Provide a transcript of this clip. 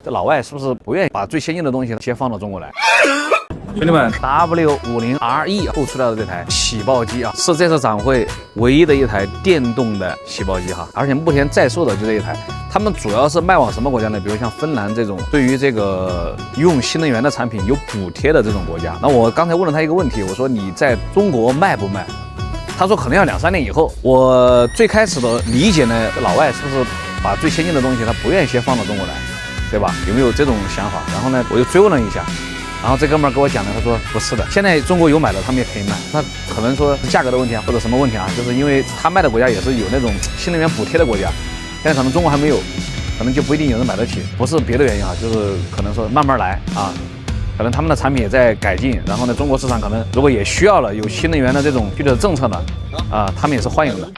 这老外是不是不愿意把最先进的东西先放到中国来？兄弟们 ，W50RE 后出来的这台洗爆机啊，是这次展会唯一的一台电动的洗爆机哈，而且目前在售的就这一台。他们主要是卖往什么国家呢？比如像芬兰这种对于这个用新能源的产品有补贴的这种国家。那我刚才问了他一个问题，我说你在中国卖不卖？他说可能要2、3年以后。我最开始的理解呢，老外是不是把最先进的东西他不愿意先放到中国来，对吧？有没有这种想法？然后呢，我又追问了一下。然后这哥们儿给我讲的，他说不是的，现在中国有买的，他们也可以卖。那可能说是价格的问题啊，或者什么问题啊，就是因为他卖的国家也是有那种新能源补贴的国家，现在可能中国还没有，可能就不一定有人买得起，不是别的原因啊，就是可能说慢慢来啊，可能他们的产品也在改进，然后呢，中国市场可能如果也需要了有新能源的这种具体的政策呢，啊，他们也是欢迎的。